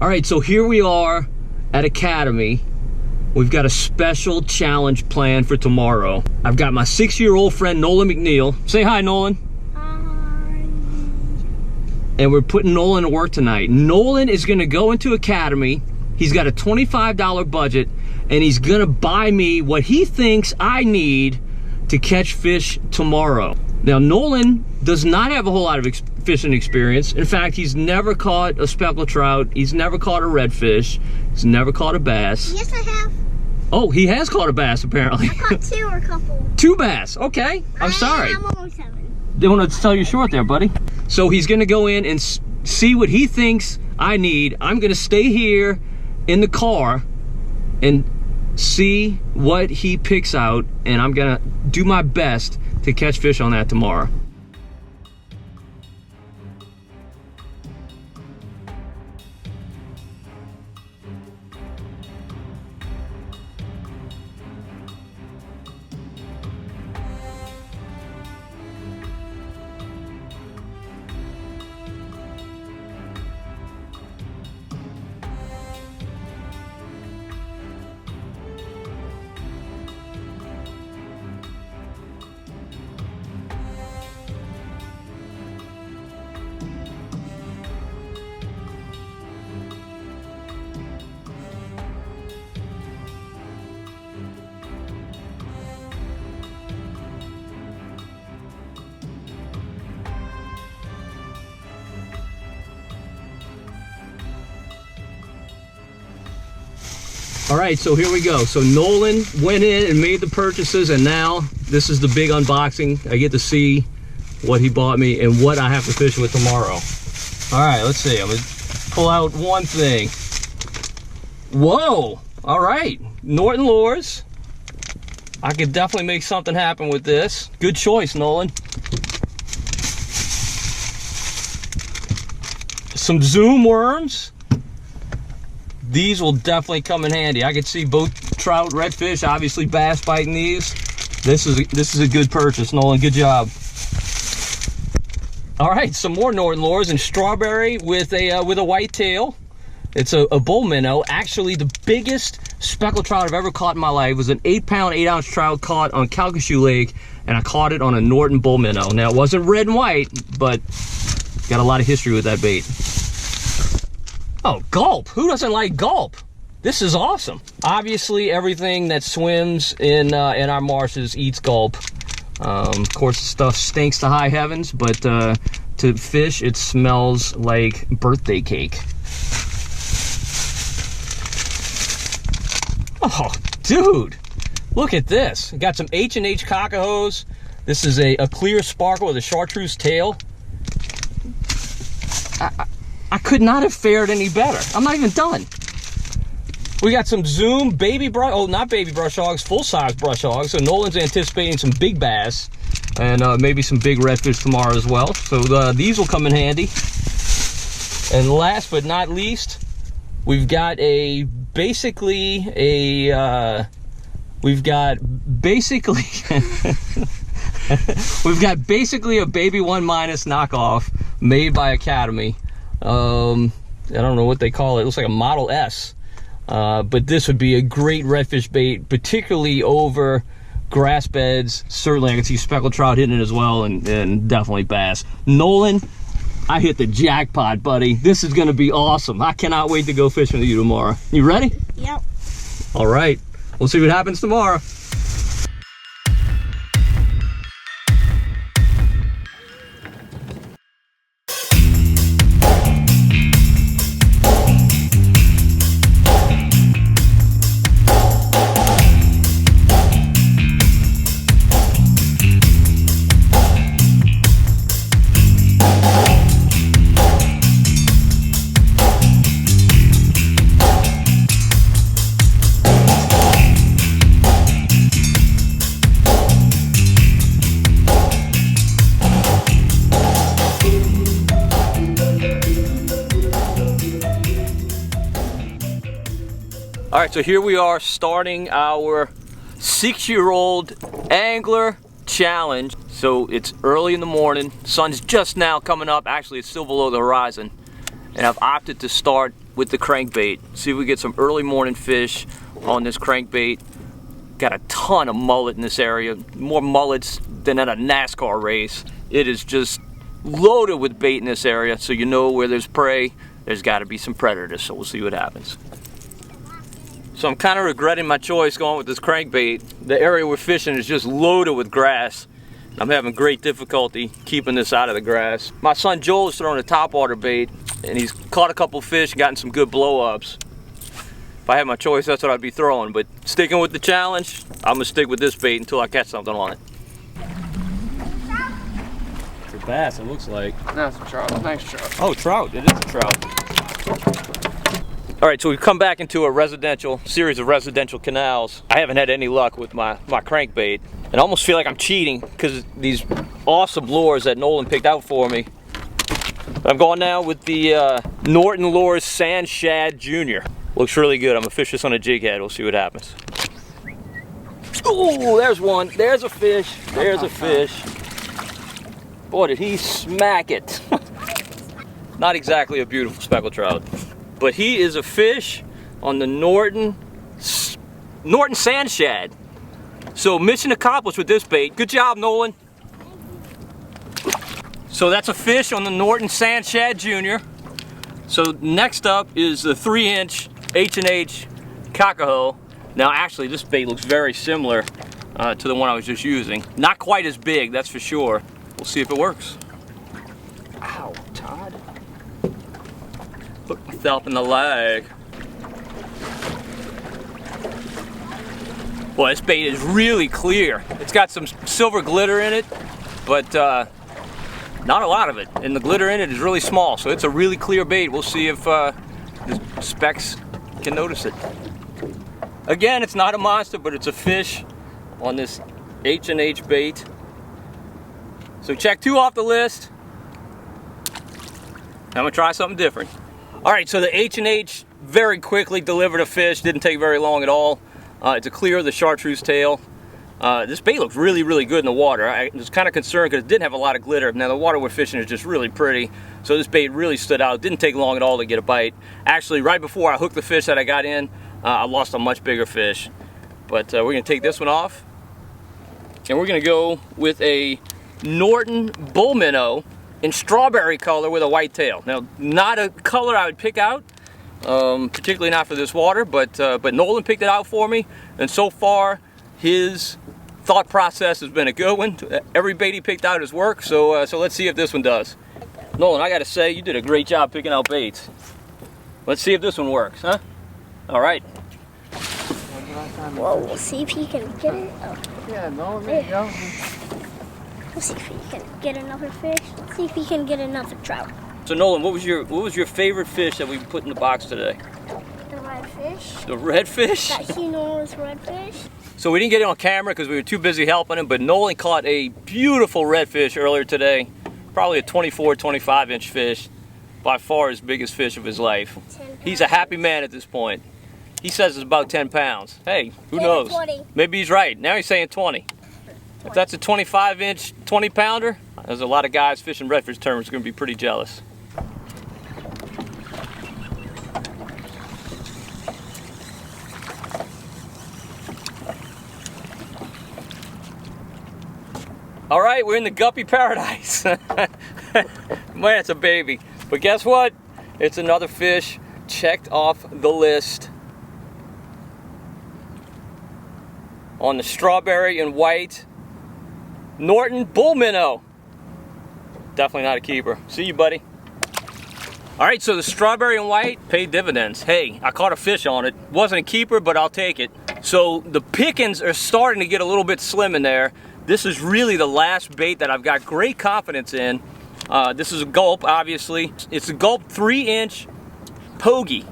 All right, so here we are at Academy. We've got a special challenge planned for tomorrow. I've got my 6-year-old friend, Nolan McNeil. Say hi, Nolan. Hi. And we're putting Nolan to work tonight. Nolan is gonna go into Academy. He's got a $25 budget, and he's gonna buy me what he thinks I need to catch fish tomorrow. Now, Nolan does not have a whole lot of fishing experience. In fact, he's never caught a speckled trout. He's never caught a redfish. He's never caught a bass. Yes, I have. Oh, he has caught a bass, apparently. I caught 2 or a couple. 2 bass, okay. I'm sorry. I'm almost 7. Don't want to sell you short there, buddy. So he's gonna go in and see what he thinks I need. I'm gonna stay here in the car and see what he picks out, and I'm gonna do my best to catch fish on that tomorrow. All right, so here we go. So Nolan went in and made the purchases, and now this is the big unboxing. I get to see what he bought me and what I have to fish with tomorrow. All right, let's see. I'm gonna pull out one thing. Whoa, all right, Norton lures. I could definitely make something happen with this. Good choice, Nolan. Some Zoom worms. These will definitely come in handy. I could see both trout, redfish, obviously bass biting these. This is a good purchase, Nolan. Good job. All right, some more Norton lures and strawberry with a white tail. It's a bull minnow. Actually, the biggest speckled trout I've ever caught in my life was an 8-pound, 8-ounce trout caught on Calcasieu Lake, and I caught it on a Norton bull minnow. Now, it wasn't red and white, but got a lot of history with that bait. Oh, gulp. Who doesn't like gulp? This is awesome. Obviously, everything that swims in our marshes eats gulp. Of course, the stuff stinks to high heavens, but to fish, it smells like birthday cake. Oh, dude, look at this. Got some H&H cockahos. This is a clear sparkle with a chartreuse tail. I could not have fared any better. I'm not even done. We got some Zoom baby brush, oh, not baby brush hogs, full-size brush hogs. So Nolan's anticipating some big bass and maybe some big redfish tomorrow as well. So these will come in handy. And last but not least, we've got basically a baby 1 minus knockoff made by Academy. I don't know what they call it. It looks like a Model S. But this would be a great redfish bait, particularly over grass beds. Certainly I can see speckled trout hitting it as well, and definitely bass. Nolan, I hit the jackpot, buddy. This is gonna be awesome. I cannot wait to go fishing with you tomorrow. You ready? Yep. All right, we'll see what happens tomorrow. All right, so here we are starting our 6-year-old angler challenge. So it's early in the morning, sun's just now coming up. Actually, it's still below the horizon. And I've opted to start with the crankbait. See if we get some early morning fish on this crankbait. Got a ton of mullet in this area, more mullets than at a NASCAR race. It is just loaded with bait in this area, so you know where there's prey, there's got to be some predators, so we'll see what happens. So I'm kind of regretting my choice going with this crankbait. The area we're fishing is just loaded with grass. I'm having great difficulty keeping this out of the grass. My son Joel is throwing a topwater bait, and he's caught a couple fish and gotten some good blow-ups. If I had my choice, that's what I'd be throwing, but sticking with the challenge, I'm gonna stick with this bait until I catch something on it. It's a bass, it looks like. No, it's a trout. Nice trout. Oh, trout. It is a trout. All right, so we've come back into a series of residential canals. I haven't had any luck with my crankbait. And I almost feel like I'm cheating because these awesome lures that Nolan picked out for me. But I'm going now with the Norton Lures Sand Shad Jr. Looks really good. I'm gonna fish this on a jig head. We'll see what happens. Oh, there's one. There's a fish. There's a fish. Boy, did he smack it. Not exactly a beautiful speckled trout, but he is a fish on the Norton Sand Shad. So mission accomplished with this bait. Good job, Nolan. So that's a fish on the Norton Sand Shad Jr. So next up is the 3-inch H&H Cockahoe. Now actually this bait looks very similar to the one I was just using. Not quite as big, that's for sure. We'll see if it works. Ow, Todd. Hooked myself in the leg. Boy, this bait is really clear. It's got some silver glitter in it, but not a lot of it. And the glitter in it is really small, so it's a really clear bait. We'll see if the specks can notice it. Again, it's not a monster, but it's a fish on this H&H bait. So check 2 off the list. I'm gonna try something different. All right, so the H&H very quickly delivered a fish. Didn't take very long at all. It's a clear of the chartreuse tail. This bait looks really, really good in the water. I was kind of concerned because it didn't have a lot of glitter. Now the water we're fishing is just really pretty. So this bait really stood out. It didn't take long at all to get a bite. Actually, right before I hooked the fish that I got in, I lost a much bigger fish. But we're gonna take this one off. And we're gonna go with a Norton bull minnow in strawberry color with a white tail. Now, not a color I would pick out, particularly not for this water, but Nolan picked it out for me, and so far his thought process has been a good one. Every bait he picked out has worked, so let's see if this one does. Nolan, I gotta say, you did a great job picking out baits. Let's see if this one works, huh? All right. Whoa, we'll see if he can get it. Oh. Yeah, no, there you go. We'll see if he can get another fish. Let's see if he can get another trout. So Nolan, what was your favorite fish that we put in the box today? The redfish. The redfish? That he knows redfish. So we didn't get it on camera because we were too busy helping him, but Nolan caught a beautiful redfish earlier today. Probably a 24, 25-inch fish. By far his biggest fish of his life. He's a happy man at this point. He says it's about 10 pounds. Hey, who knows? 20. Maybe he's right. Now he's saying 20. If that's a 25-inch, 20-pounder, there's a lot of guys fishing redfish tournaments going to be pretty jealous. All right, we're in the guppy paradise. Man, it's a baby. But guess what? It's another fish checked off the list on the strawberry and white Norton bull minnow. Definitely not a keeper. See you, buddy. All right, so the strawberry and white paid dividends. Hey, I caught a fish on it. Wasn't a keeper, but I'll take it. So the pickings are starting to get a little bit slim in there. This is really the last bait that I've got great confidence in. This is a gulp, obviously. It's a gulp 3-inch pogie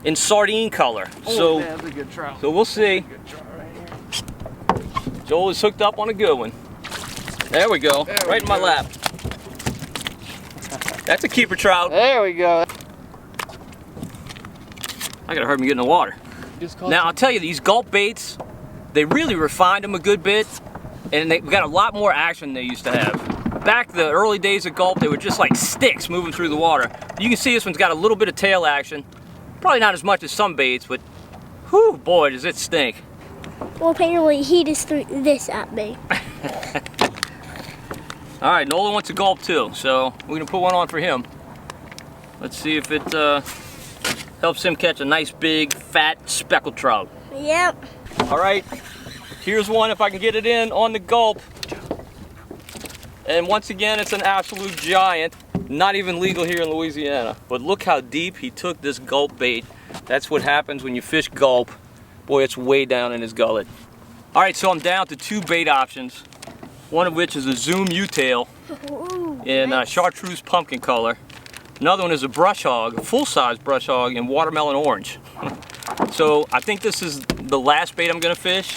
in sardine color. Oh, man, that's a good trout. So we'll see. Good trout right here. Joel is hooked up on a good one. There we go, right in my lap. That's a keeper trout. There we go. I gotta hurry me get in the water. Now I'll tell you, these gulp baits, they really refined them a good bit, and they've got a lot more action than they used to have. Back the early days of gulp, they were just like sticks moving through the water. You can see this one's got a little bit of tail action. Probably not as much as some baits, but whew, boy, does it stink. Well, apparently he just threw this at me. All right, Nolan wants a gulp too, so we're gonna put one on for him. Let's see if it helps him catch a nice big fat speckled trout. Yep. All right, here's one if I can get it in on the gulp. And once again, it's an absolute giant. Not even legal here in Louisiana. But look how deep he took this gulp bait. That's what happens when you fish gulp. Boy, it's way down in his gullet. All right, so I'm down to 2 bait options. One of which is a Zoom U-tail in chartreuse pumpkin color. Another one is a brush hog, a full-size brush hog in watermelon orange. So I think this is the last bait I'm gonna fish.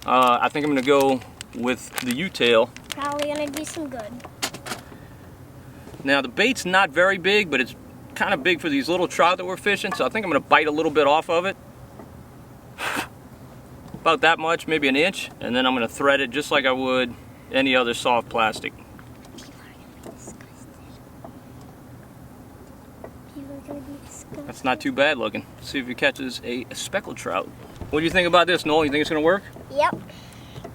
I think I'm gonna go with the U-tail. Probably gonna do some good. Now the bait's not very big, but it's kind of big for these little trout that we're fishing, so I think I'm gonna bite a little bit off of it. About that much, maybe an inch, and then I'm gonna thread it just like I would any other soft plastic. That's not too bad looking. Let's see if he catches a speckled trout. What do you think about this, Noel? You think it's gonna work? Yep.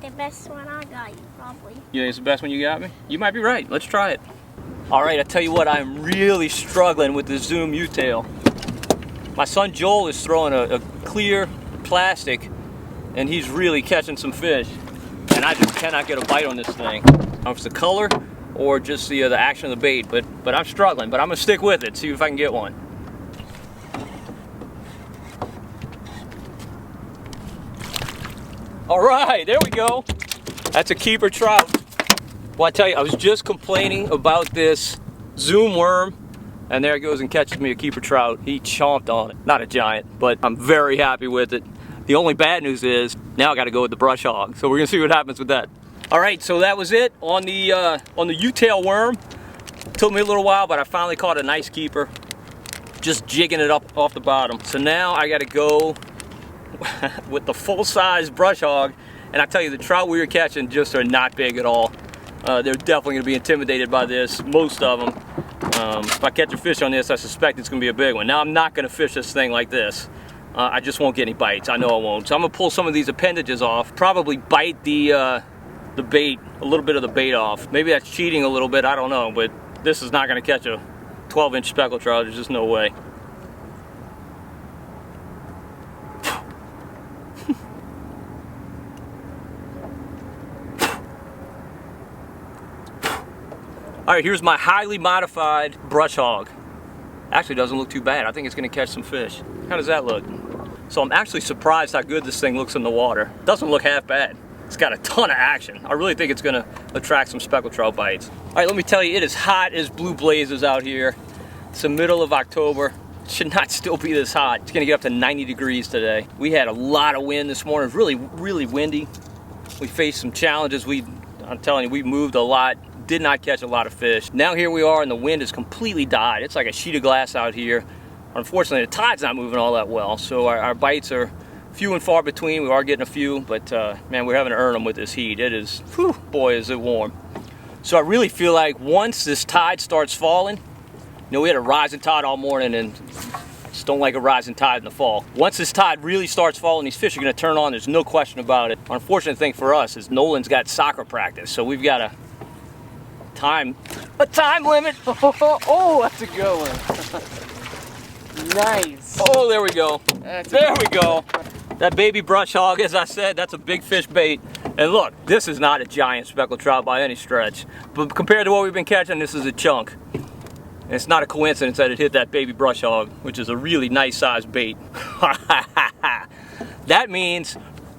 The best one I got you, probably. You think it's the best one you got me? You might be right. Let's try it. All right, I tell you what, I'm really struggling with the Zoom U-tail. My son Joel is throwing a clear plastic, and he's really catching some fish. And I just cannot get a bite on this thing. I don't know if it's the color or just the action of the bait, but I'm struggling. But I'm gonna stick with it, see if I can get one. All right, there we go. That's a keeper trout. Well, I tell you, I was just complaining about this Zoom worm, and there he goes and catches me a keeper trout. He chomped on it. Not a giant, but I'm very happy with it. The only bad news is, now I gotta go with the brush hog. So we're gonna see what happens with that. All right, so that was it on the U-tail worm. Took me a little while, but I finally caught a nice keeper. Just jigging it up off the bottom. So now I gotta go with the full-size brush hog, and I tell you, the trout we were catching just are not big at all. They're definitely going to be intimidated by this, most of them. If I catch a fish on this, I suspect it's going to be a big one. Now, I'm not going to fish this thing like this. I just won't get any bites. I know I won't. So I'm going to pull some of these appendages off, probably bite the bait, a little bit of the bait off. Maybe that's cheating a little bit, I don't know, but this is not going to catch a 12-inch speckled trout. There's just no way. All right, here's my highly modified brush hog. Actually, doesn't look too bad. I think it's gonna catch some fish. How does that look? So I'm actually surprised how good this thing looks in the water. Doesn't look half bad. It's got a ton of action. I really think it's gonna attract some speckled trout bites. All right, let me tell you, it is hot as blue blazes out here. It's the middle of October. It should not still be this hot. It's gonna get up to 90 degrees today. We had a lot of wind this morning. It was really, really windy. We faced some challenges. I'm telling you, we moved a lot. Did not catch a lot of fish. Now here we are and the wind has completely died. It's like a sheet of glass out here. Unfortunately, the tide's not moving all that well, so our bites are few and far between. We are getting a few, but man, we're having to earn them with this heat. It is, whew, boy, is it warm. So I really feel like once this tide starts falling, you know, we had a rising tide all morning and just don't like a rising tide in the fall. Once this tide really starts falling, these fish are gonna turn on, there's no question about it. Unfortunate thing for us is Nolan's got soccer practice, so we've got a time limit. Oh, that's a good one. Nice. Oh, there we go. There we go. That baby brush hog, as I said, that's a big fish bait. And look, this is not a giant speckled trout by any stretch. But compared to what we've been catching, this is a chunk. And it's not a coincidence that it hit that baby brush hog, which is a really nice sized bait. That means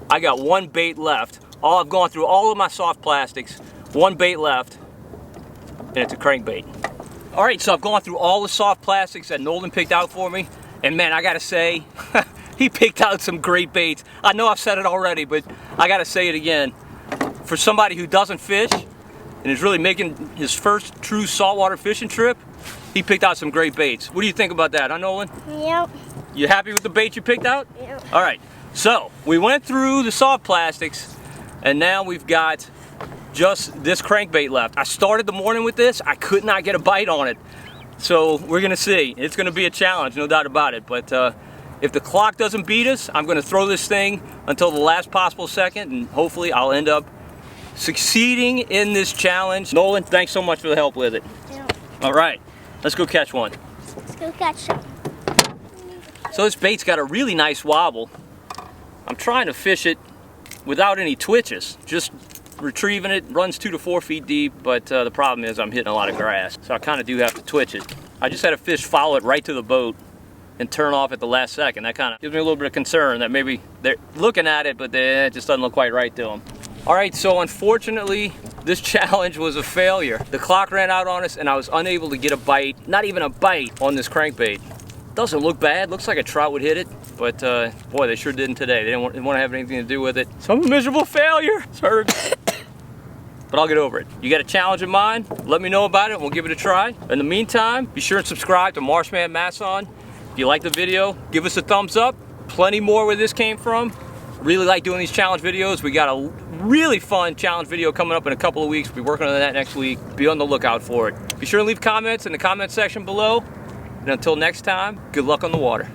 I got one bait left. I've gone through all of my soft plastics, one bait left, and it's a crankbait. All right, so I've gone through all the soft plastics that Nolan picked out for me, and man, I gotta say, he picked out some great baits. I know I've said it already, but I gotta say it again. For somebody who doesn't fish and is really making his first true saltwater fishing trip, he picked out some great baits. What do you think about that, huh, Nolan? Yep. You happy with the bait you picked out? Yep. All right, so we went through the soft plastics, and now we've got just this crankbait left. I started the morning with this. I could not get a bite on it. So we're gonna see. It's gonna be a challenge, no doubt about it. But if the clock doesn't beat us, I'm gonna throw this thing until the last possible second, and hopefully I'll end up succeeding in this challenge. Nolan, thanks so much for the help with it. Yeah. All right, let's go catch one. Let's go catch some. So this bait's got a really nice wobble. I'm trying to fish it without any twitches, just retrieving it. Runs 2 to 4 feet deep, but the problem is I'm hitting a lot of grass, so I kind of do have to twitch it. I just had a fish follow it right to the boat and turn off at the last second. That kind of gives me a little bit of concern that maybe they're looking at it, but it just doesn't look quite right to them. All right, so unfortunately, this challenge was a failure. The clock ran out on us and I was unable to get a bite, not even a bite, on this crankbait. Doesn't look bad, looks like a trout would hit it, but boy, they sure didn't today. They didn't want to have anything to do with it. So I'm a miserable failure. Sorry. But I'll get over it. You got a challenge in mind? Let me know about it and we'll give it a try. In the meantime, be sure and subscribe to Marshman Masson. If you like the video, give us a thumbs up. Plenty more where this came from. Really like doing these challenge videos. We got a really fun challenge video coming up in a couple of weeks. We'll be working on that next week. Be on the lookout for it. Be sure to leave comments in the comment section below. And until next time, good luck on the water.